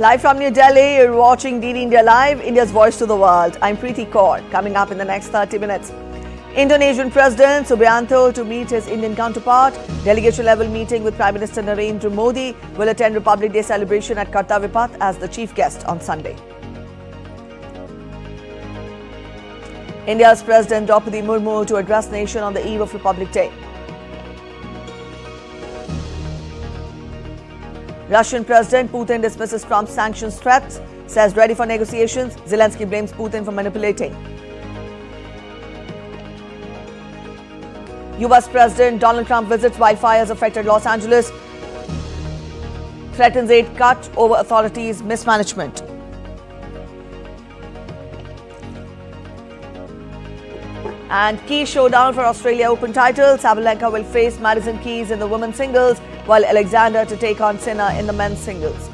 Live from New Delhi, you're watching DD India Live, India's voice to the world. I'm Preeti Kaur. Coming up in the next 30 minutes. Indonesian President Subianto to meet his Indian counterpart. Delegation-level meeting with Prime Minister Narendra Modi will attend Republic Day celebration at Kartavya Path as the chief guest on Sunday. India's President Prabowo Murmu to address nation on the eve of Republic Day. Russian President Putin dismisses Trump's sanctions threats, says ready for negotiations. Zelensky blames Putin for manipulating. US President Donald Trump visits wildfires affected Los Angeles, threatens aid cut over authorities' mismanagement. And key showdown for Australia Open title. Sabalenka will face Madison Keys in the women's singles, while Alexander to take on Sinner in the men's singles.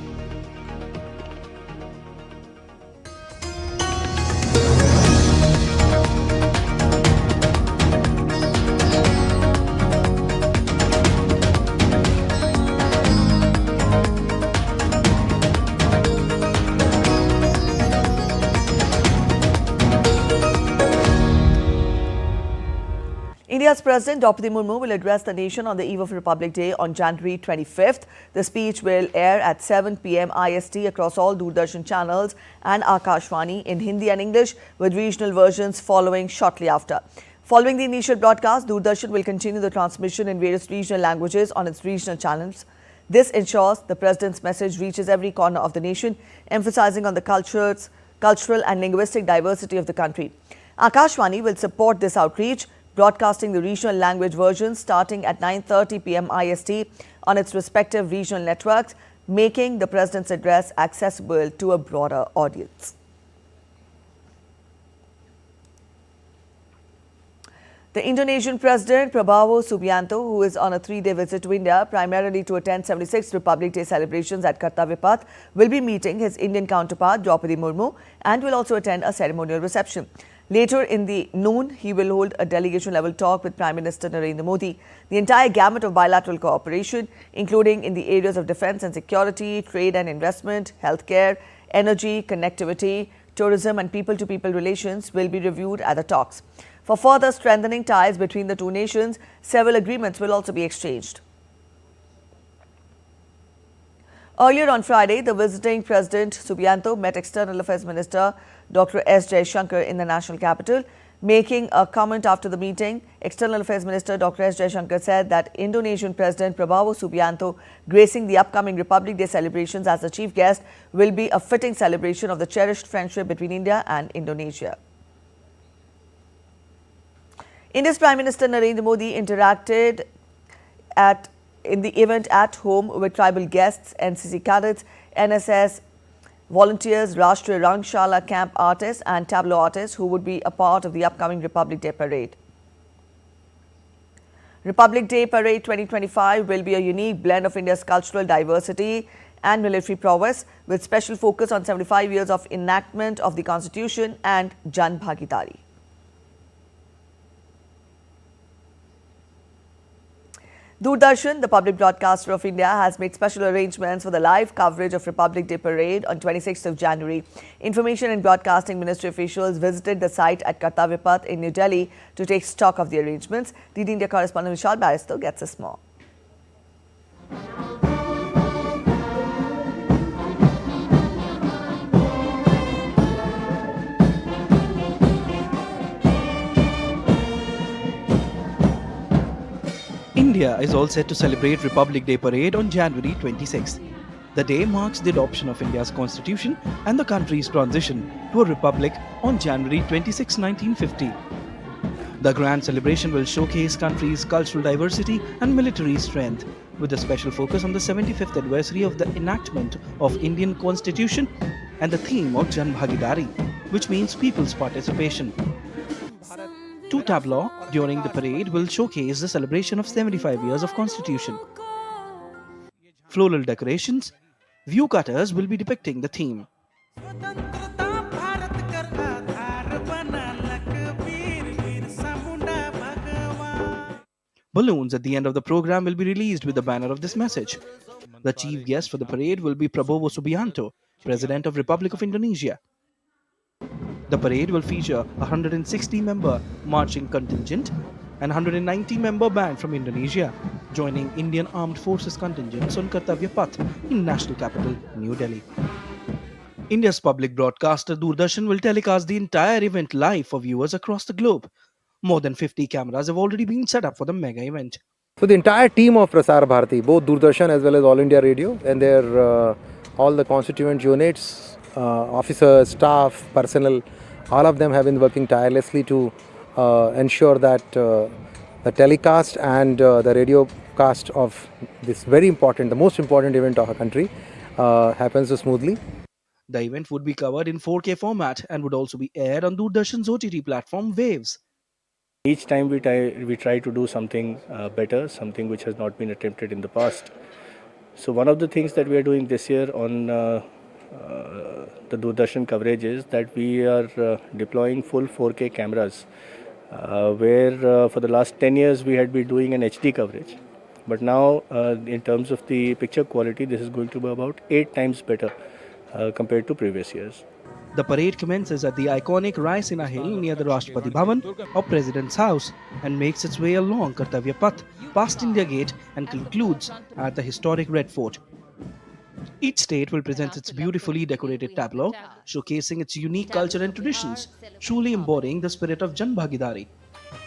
India's President Prabowo Murmu will address the nation on the eve of Republic Day on January 25th. The speech will air at 7 p.m. IST across all Doordarshan channels and Akashvani in Hindi and English, with regional versions following shortly after. Following the initial broadcast, Doordarshan will continue the transmission in various regional languages on its regional channels. This ensures the President's message reaches every corner of the nation, emphasizing on the cultural and linguistic diversity of the country. Akashvani will support this outreach, broadcasting the regional language versions starting at 9:30 p.m. IST on its respective regional networks, making the President's address accessible to a broader audience. The Indonesian President Prabowo Subianto, who is on a 3-day visit to India, primarily to attend 76th Republic Day celebrations at Kartavya Path, will be meeting his Indian counterpart Prabowo Murmu and will also attend a ceremonial reception. Later in the noon, he will hold a delegation-level talk with Prime Minister Narendra Modi. The entire gamut of bilateral cooperation, including in the areas of defence and security, trade and investment, healthcare, energy, connectivity, tourism and people-to-people relations, will be reviewed at the talks. For further strengthening ties between the two nations, several agreements will also be exchanged. Earlier on Friday, the visiting President Subianto met External Affairs Minister Dr. S. Jaishankar in the national capital. Making a comment after the meeting, External Affairs Minister Dr. S. Jaishankar said that Indonesian President Prabowo Subianto gracing the upcoming Republic Day celebrations as the chief guest will be a fitting celebration of the cherished friendship between India and Indonesia. India's Prime Minister Narendra Modi interacted in the event at home with tribal guests, NCC cadets, NSS volunteers, Rashtriya Rangshala camp artists and tableau artists who would be a part of the upcoming Republic Day parade. Republic Day Parade 2025 will be a unique blend of India's cultural diversity and military prowess, with special focus on 75 years of enactment of the Constitution and Jan Bhagidari. Doordarshan, the public broadcaster of India, has made special arrangements for the live coverage of Republic Day Parade on 26th of January. Information and Broadcasting Ministry officials visited the site at Kartavya Path in New Delhi to take stock of the arrangements. DD India correspondent Vishal Baristo gets us more. India is all set to celebrate Republic Day Parade on January 26th. The day marks the adoption of India's constitution and the country's transition to a republic on January 26, 1950. The grand celebration will showcase country's cultural diversity and military strength, with a special focus on the 75th anniversary of the enactment of Indian constitution and the theme of Jan Bhagidari, which means people's participation. Two tableaux during the parade will showcase the celebration of 75 years of Constitution. Floral decorations, view cutters will be depicting the theme. Balloons at the end of the program will be released with the banner of this message. The chief guest for the parade will be Prabowo Subianto, President of Republic of Indonesia. The parade will feature a 160-member marching contingent and 190-member band from Indonesia, joining Indian Armed Forces contingents on Kartavya Path in national capital, New Delhi. India's public broadcaster Doordarshan will telecast the entire event live for viewers across the globe. More than 50 cameras have already been set up for the mega event. So the entire team of Prasar Bharati, both Doordarshan as well as All India Radio, and their all the constituent units, officers, staff, personnel, all of them have been working tirelessly to ensure that the telecast and the radio cast of this very important, the most important event of our country happens smoothly. The event would be covered in 4K format and would also be aired on Doordarshan's OTT platform Waves. Each time we try to do something better, something which has not been attempted in the past. So one of the things that we are doing this year on the Doordarshan coverage is that we are deploying full 4K cameras, where for the last 10 years we had been doing an HD coverage. But now in terms of the picture quality, this is going to be about 8 times better compared to previous years. The parade commences at the iconic Raisina Hill near the Rashtrapati Bhavan or President's House and makes its way along Kartavya Path past India Gate and concludes at the historic Red Fort. Each state will present its beautifully decorated tableau, showcasing its unique culture and traditions, truly embodying the spirit of Jan Bhagidari.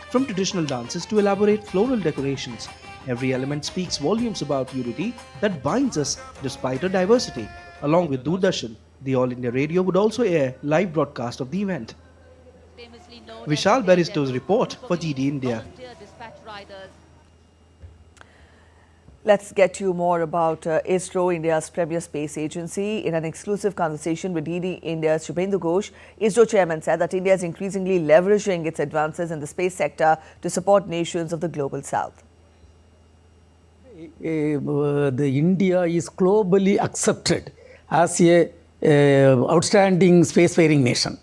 From traditional dances to elaborate floral decorations, every element speaks volumes about unity that binds us despite our diversity. Along with Doordarshan, the All India Radio would also air live broadcast of the event. Vishal Baristo's report for GD India. Let's get you more about ISRO, India's premier space agency. In an exclusive conversation with DD India's Shubhendu Ghosh, ISRO chairman said that India is increasingly leveraging its advances in the space sector to support nations of the global south. The India is globally accepted as a outstanding spacefaring nation.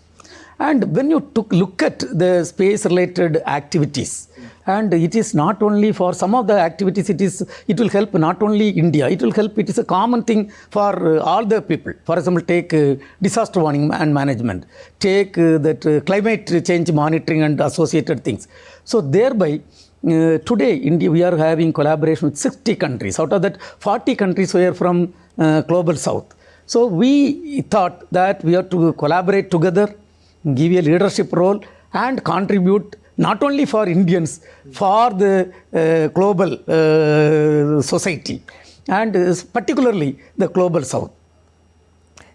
And when you look at the space-related activities, and it is not only for some of the activities, it will help not only India, it is a common thing for all the people. For example, take disaster warning and management, take that climate change monitoring and associated things. So thereby, today, India, we are having collaboration with 60 countries. Out of that, 40 countries were from global south. So we thought that we have to collaborate together, give a leadership role and contribute not only for Indians, for the global society and particularly the global south.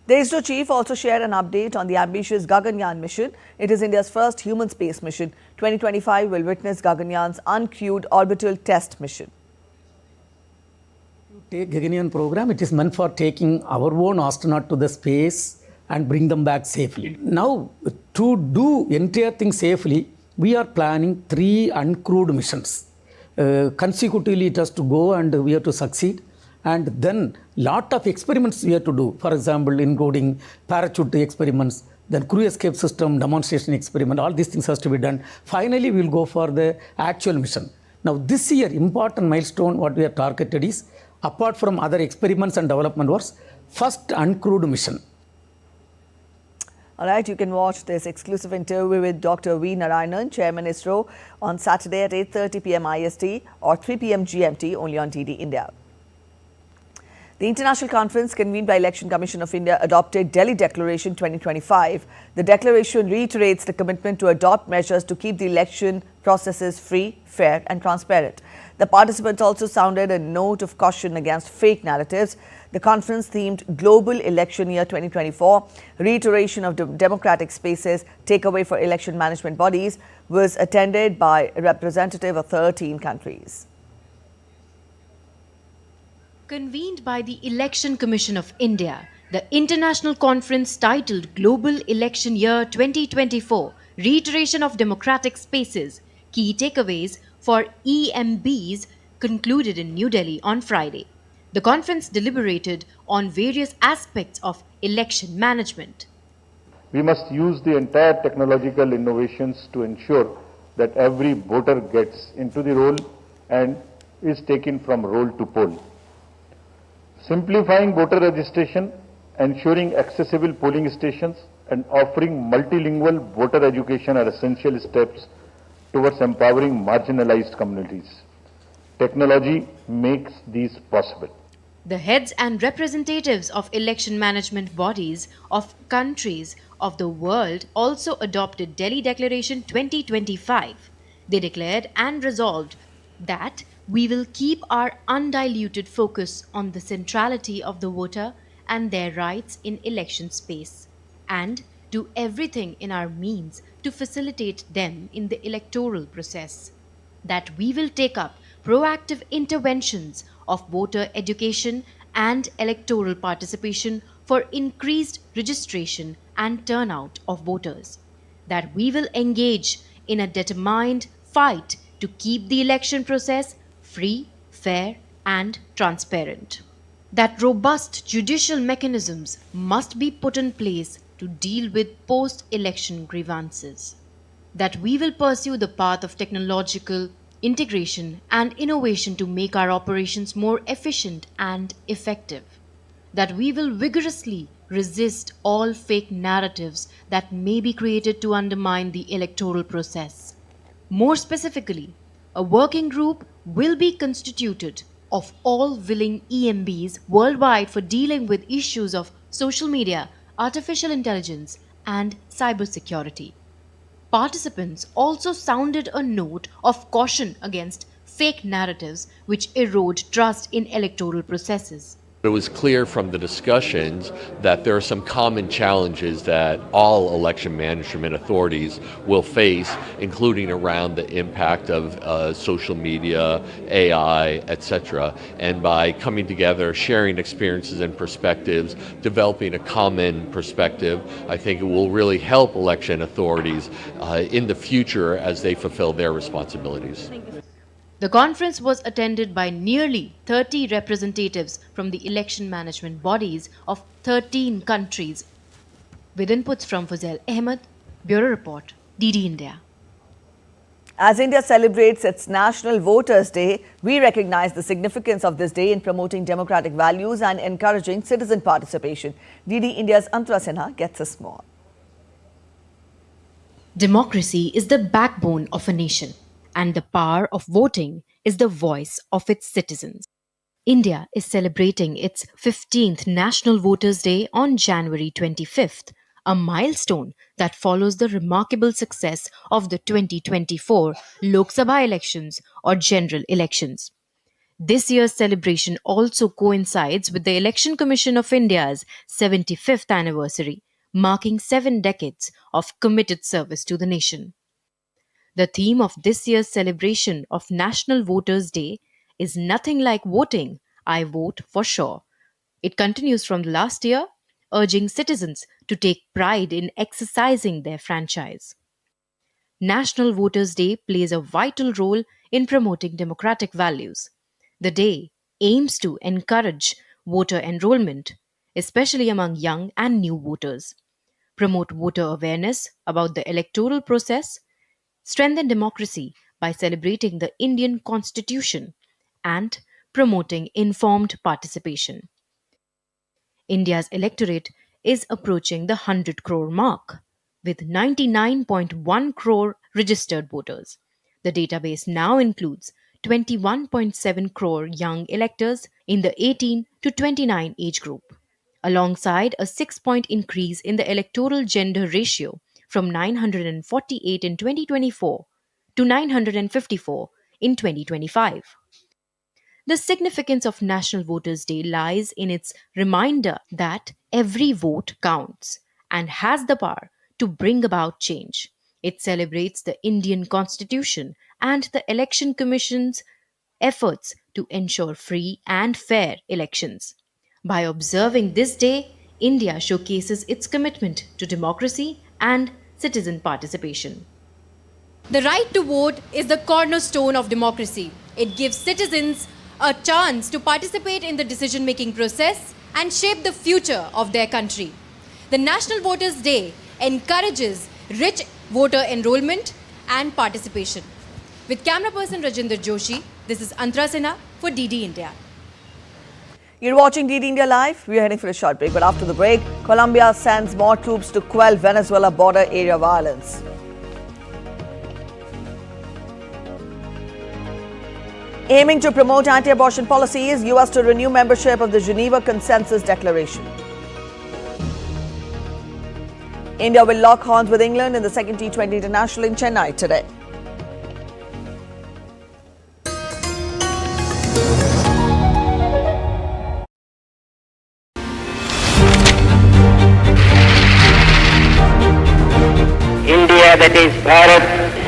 The ISRO chief also shared an update on the ambitious Gaganyaan mission. It is India's first human space mission. 2025 will witness Gaganyaan's uncrewed orbital test mission. Take Gaganyaan program, it is meant for taking our own astronaut to the space and bring them back safely. Now, to do entire thing safely, we are planning 3 uncrewed missions. Consecutively, it has to go and we have to succeed. And then, lot of experiments we have to do. For example, including parachute experiments, then crew escape system demonstration experiment. All these things has to be done. Finally, we will go for the actual mission. Now, this year, important milestone what we are targeted is, apart from other experiments and development works, first uncrewed mission. All right, you can watch this exclusive interview with Dr. V. Narayanan, Chairman ISRO, on Saturday at 8:30 p.m. IST or 3 p.m. GMT, only on DD India. The international conference convened by Election Commission of India adopted Delhi Declaration 2025. The declaration reiterates the commitment to adopt measures to keep the election processes free, fair and transparent. The participants also sounded a note of caution against fake narratives. The conference themed Global Election Year 2024, reiteration of democratic spaces, takeaway for election management bodies, was attended by a representative of 13 countries. Convened by the Election Commission of India, the international conference titled Global Election Year 2024, Reiteration of Democratic Spaces, Key Takeaways for EMBs concluded in New Delhi on Friday. The conference deliberated on various aspects of election management. We must use the entire technological innovations to ensure that every voter gets into the roll and is taken from roll to poll. Simplifying voter registration ensuring accessible polling stations and offering multilingual voter education are essential steps towards empowering marginalized communities. Technology makes these possible. The heads and representatives of election management bodies of countries of the world also adopted Delhi Declaration 2025. They declared and resolved that we will keep our undiluted focus on the centrality of the voter and their rights in election space, and do everything in our means to facilitate them in the electoral process. That we will take up proactive interventions of voter education and electoral participation for increased registration and turnout of voters. That we will engage in a determined fight to keep the election process free, fair, and transparent. That robust judicial mechanisms must be put in place to deal with post-election grievances. That we will pursue the path of technological integration and innovation to make our operations more efficient and effective. That we will vigorously resist all fake narratives that may be created to undermine the electoral process. More specifically, a working group will be constituted of all willing EMBs worldwide for dealing with issues of social media, artificial intelligence, and cybersecurity. Participants also sounded a note of caution against fake narratives which erode trust in electoral processes. It was clear from the discussions that there are some common challenges that all election management authorities will face, including around the impact of social media, AI, etc. And by coming together, sharing experiences and perspectives, developing a common perspective, I think it will really help election authorities in the future as they fulfill their responsibilities. The conference was attended by nearly 30 representatives from the election management bodies of 13 countries. With inputs from Fuzail Ahmed, Bureau Report, DD India. As India celebrates its National Voters' Day, we recognize the significance of this day in promoting democratic values and encouraging citizen participation. DD India's Antara Sinha gets us more. Democracy is the backbone of a nation, and the power of voting is the voice of its citizens. India is celebrating its 15th National Voters' Day on January 25th, a milestone that follows the remarkable success of the 2024 Lok Sabha elections or general elections. This year's celebration also coincides with the Election Commission of India's 75th anniversary, marking 7 decades of committed service to the nation. The theme of this year's celebration of National Voters' Day is Nothing Like Voting, I Vote for Sure. It continues from last year, urging citizens to take pride in exercising their franchise. National Voters' Day plays a vital role in promoting democratic values. The day aims to encourage voter enrollment, especially among young and new voters, promote voter awareness about the electoral process, strengthen democracy by celebrating the Indian Constitution, and promoting informed participation. India's electorate is approaching the 100 crore mark, with 99.1 crore registered voters. The database now includes 21.7 crore young electors in the 18 to 29 age group, alongside a 6-point increase in the electoral gender ratio from 948 in 2024 to 954 in 2025. The significance of National Voters' Day lies in its reminder that every vote counts and has the power to bring about change. It celebrates the Indian Constitution and the Election Commission's efforts to ensure free and fair elections. By observing this day, India showcases its commitment to democracy and citizen participation. The right to vote is the cornerstone of democracy. It gives citizens a chance to participate in the decision-making process and shape the future of their country. The National Voters' Day encourages rich voter enrollment and participation. With camera person Rajinder Joshi, this is Antara Sinha for DD India. You're watching DD India Live. We're heading for a short break, but after the break, Colombia sends more troops to quell Venezuela border area violence. Aiming to promote anti-abortion policies, US to renew membership of the Geneva Consensus Declaration. India will lock horns with England in the second T20 International in Chennai today. India, that is Bharat,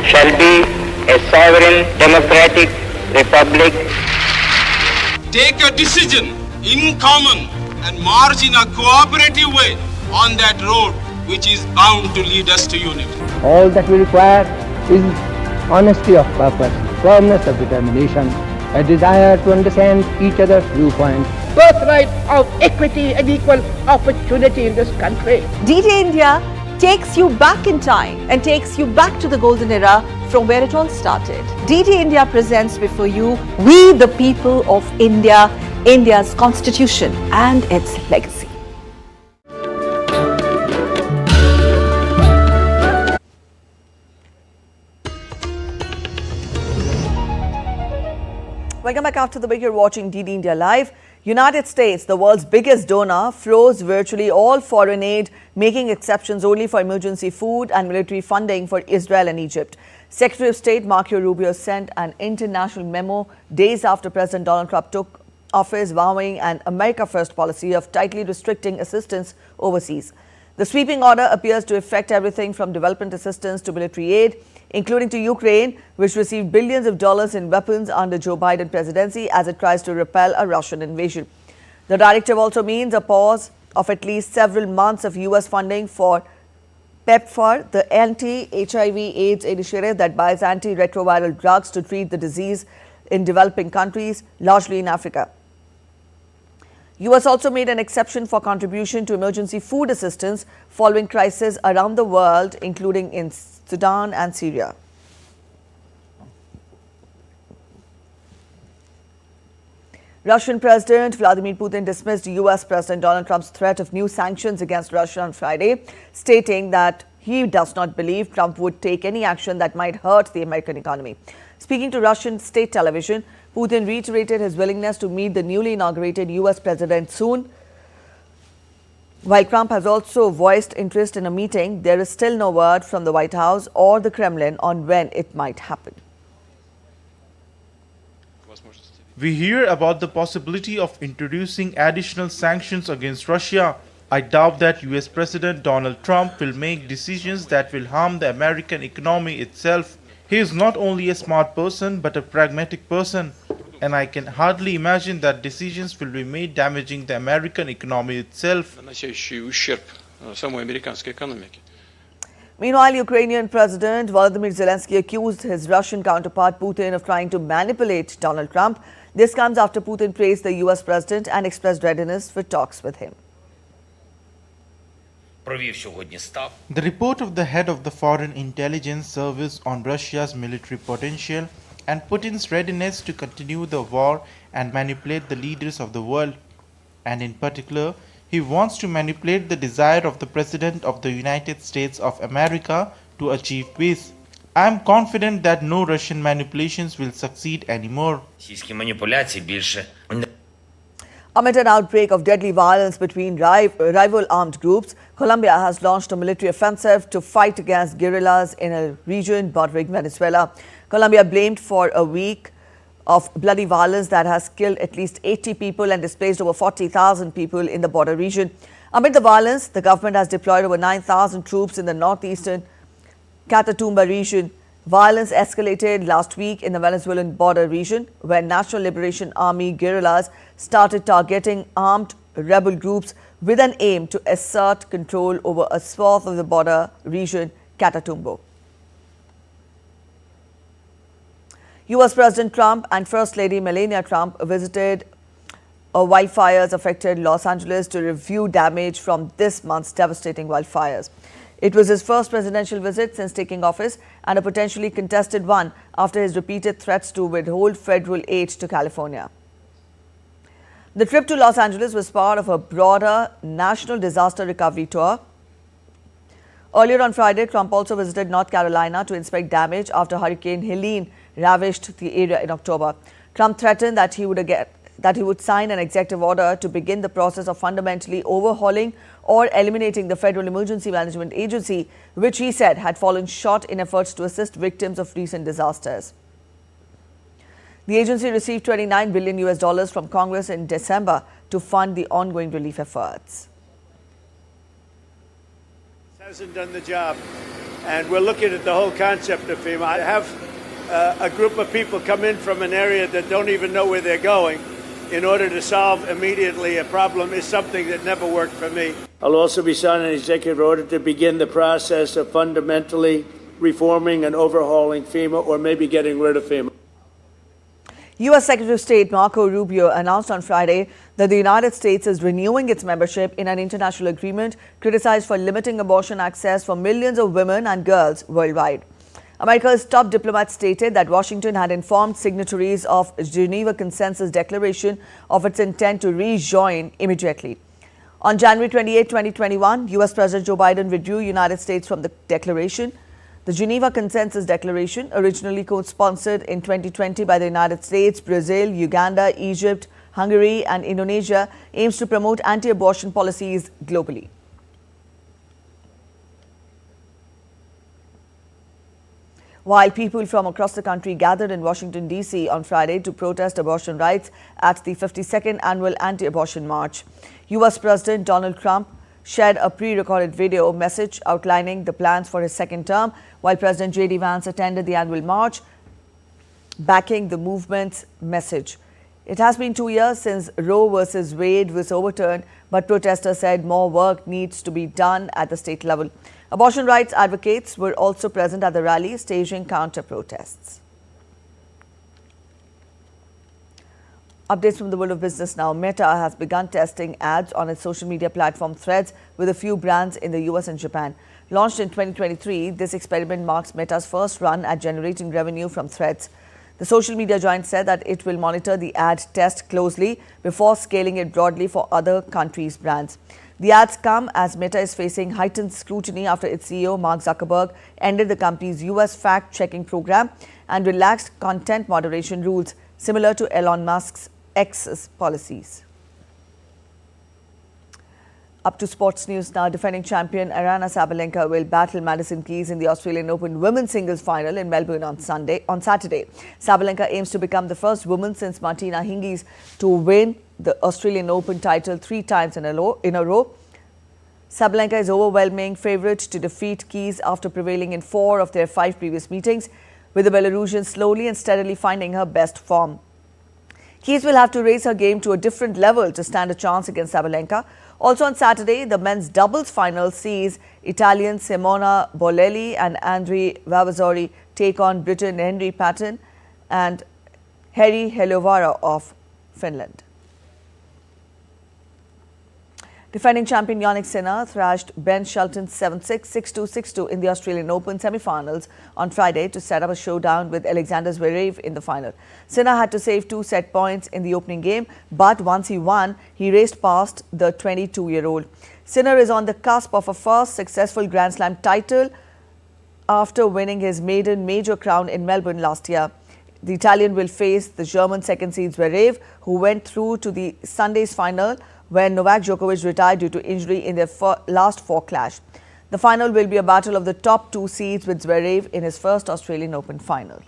shall be a sovereign democratic republic. Take a decision in common and march in a cooperative way on that road which is bound to lead us to unity. All that we require is honesty of purpose, firmness of determination, a desire to understand each other's viewpoints, birthright of equity and equal opportunity in this country. DD India takes you back in time and takes you back to the golden era from where it all started. DD India presents before you We the People of India, India's constitution and its legacy. Welcome back after the break. You're watching DD India Live. United States, the world's biggest donor, froze virtually all foreign aid, making exceptions only for emergency food and military funding for Israel and Egypt. Secretary of State Marco Rubio sent an international memo days after President Donald Trump took office, vowing an America First policy of tightly restricting assistance overseas. The sweeping order appears to affect everything from development assistance to military aid, including to Ukraine, which received billions of dollars in weapons under Joe Biden presidency as it tries to repel a Russian invasion. The directive also means a pause of at least several months of U.S. funding for PEPFAR, the anti-HIV AIDS initiative that buys antiretroviral drugs to treat the disease in developing countries, largely in Africa. U.S. also made an exception for contribution to emergency food assistance following crises around the world, including in Sudan and Syria. Russian President Vladimir Putin dismissed U.S. President Donald Trump's threat of new sanctions against Russia on Friday, stating that he does not believe Trump would take any action that might hurt the American economy. Speaking to Russian state television, Putin reiterated his willingness to meet the newly inaugurated U.S. president soon. While Trump has also voiced interest in a meeting, there is still no word from the White House or the Kremlin on when it might happen. We hear about the possibility of introducing additional sanctions against Russia. I doubt that US President Donald Trump will make decisions that will harm the American economy itself. He is not only a smart person but a pragmatic person, and I can hardly imagine that decisions will be made damaging the American economy itself. Meanwhile, Ukrainian President Volodymyr Zelensky accused his Russian counterpart Putin of trying to manipulate Donald Trump. This comes after Putin praised the US president and expressed readiness for talks with him. The report of the head of the Foreign Intelligence Service on Russia's military potential and Putin's readiness to continue the war and manipulate the leaders of the world. And in particular, he wants to manipulate the desire of the President of the United States of America to achieve peace. I am confident that no Russian manipulations will succeed anymore. Amid an outbreak of deadly violence between rival armed groups, Colombia has launched a military offensive to fight against guerrillas in a region bordering Venezuela. Colombia blamed for a week of bloody violence that has killed at least 80 people and displaced over 40,000 people in the border region. Amid the violence, the government has deployed over 9,000 troops in the northeastern Catatumbo region. Violence escalated last week in the Venezuelan border region, where National Liberation Army guerrillas started targeting armed rebel groups with an aim to assert control over a swath of the border region, Catatumbo. US President Trump and First Lady Melania Trump visited wildfires-affected Los Angeles to review damage from this month's devastating wildfires. It was his first presidential visit since taking office and a potentially contested one after his repeated threats to withhold federal aid to California. The trip to Los Angeles was part of a broader national disaster recovery tour. Earlier on Friday, Trump also visited North Carolina to inspect damage after Hurricane Helene ravaged the area in October. Trump threatened that he would sign an executive order to begin the process of fundamentally overhauling or eliminating the Federal Emergency Management Agency, which he said had fallen short in efforts to assist victims of recent disasters. The agency received $29 billion from Congress in December to fund the ongoing relief efforts. Hasn't done the job, and we're looking at the whole concept of FEMA. I have a group of people come in from an area that don't even know where they're going in order to solve immediately a problem is something that never worked for me. I'll also be signing an executive order to begin the process of fundamentally reforming and overhauling FEMA, or maybe getting rid of FEMA. U.S. Secretary of State Marco Rubio announced on Friday that the United States is renewing its membership in an international agreement criticized for limiting abortion access for millions of women and girls worldwide. America's top diplomat stated that Washington had informed signatories of Geneva Consensus Declaration of its intent to rejoin immediately. On January 28, 2021, U.S. President Joe Biden withdrew United States from the declaration. The Geneva Consensus Declaration, originally co-sponsored in 2020 by the United States, Brazil, Uganda, Egypt, Hungary and Indonesia, aims to promote anti-abortion policies globally. While people from across the country gathered in Washington, D.C. on Friday to protest abortion rights at the 52nd Annual Anti-Abortion March, U.S. President Donald Trump shared a pre-recorded video message outlining the plans for his second term, while President J.D. Vance attended the annual march, backing the movement's message. It has been 2 years since Roe versus Wade was overturned, but protesters said more work needs to be done at the state level. Abortion rights advocates were also present at the rally, staging counter-protests. Updates from the world of business now. Meta has begun testing ads on its social media platform Threads with a few brands in the US and Japan. Launched in 2023, this experiment marks Meta's first run at generating revenue from Threads. The social media giant said that it will monitor the ad test closely before scaling it broadly for other countries' brands. The ads come as Meta is facing heightened scrutiny after its CEO Mark Zuckerberg ended the company's US fact-checking program and relaxed content moderation rules similar to Elon Musk's X's policies. Up to sports news now. Defending champion Aryna Sabalenka will battle Madison Keys in the Australian Open women's singles final in Melbourne on Saturday. Sabalenka aims to become the first woman since Martina Hingis to win the Australian Open title 3 times in a row. Sabalenka is overwhelming favourite to defeat Keys after prevailing in 4 of their 5 previous meetings, with the Belarusian slowly and steadily finding her best form. Keys will have to raise her game to a different level to stand a chance against Sabalenka. Also on Saturday, the men's doubles final sees Italian Simona Bolelli and Andrei Vavasori take on Britain Henry Patton and Harry Helovara of Finland. Defending champion Yannick Sinner thrashed Ben Shelton 7-6, 6-2, 6-2 in the Australian Open semi-finals on Friday to set up a showdown with Alexander Zverev in the final. Sinner had to save 2 set points in the opening game, but once he won, he raced past the 22-year-old. Sinner is on the cusp of a first successful Grand Slam title after winning his maiden major crown in Melbourne last year. The Italian will face the German second seed Zverev, who went through to the Sunday's final when Novak Djokovic retired due to injury in their last 4 clash. The final will be a battle of the top 2 seeds with Zverev in his first Australian Open final.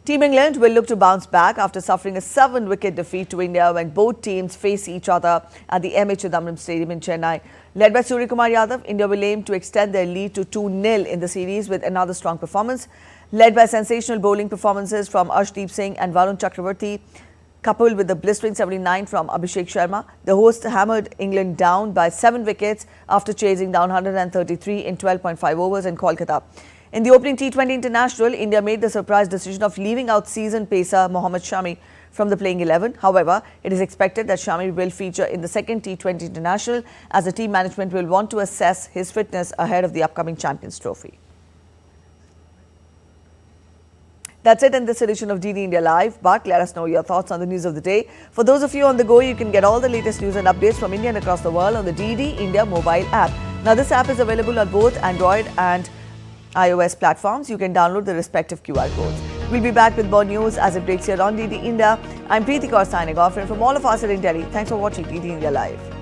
Team England will look to bounce back after suffering a 7-wicket defeat to India when both teams face each other at the M.A. Chidambaram Stadium in Chennai. Led by Suryakumar Yadav, India will aim to extend their lead to 2-0 in the series with another strong performance. Led by sensational bowling performances from Arshdeep Singh and Varun Chakravarti, coupled with the blistering 79 from Abhishek Sharma, the hosts hammered England down by 7 wickets after chasing down 133 in 12.5 overs in Kolkata. In the opening T20 International, India made the surprise decision of leaving out seasoned pacer Mohammad Shami from the playing 11. However, it is expected that Shami will feature in the second T20 International as the team management will want to assess his fitness ahead of the upcoming Champions Trophy. That's it in this edition of DD India Live. But let us know your thoughts on the news of the day. For those of you on the go, you can get all the latest news and updates from India and across the world on the DD India mobile app. Now, this app is available on both Android and iOS platforms. You can download the respective QR codes. We'll be back with more news as it breaks here on DD India. I'm Preeti Kaur signing off, and from all of us at Intelli, thanks for watching DD India Live.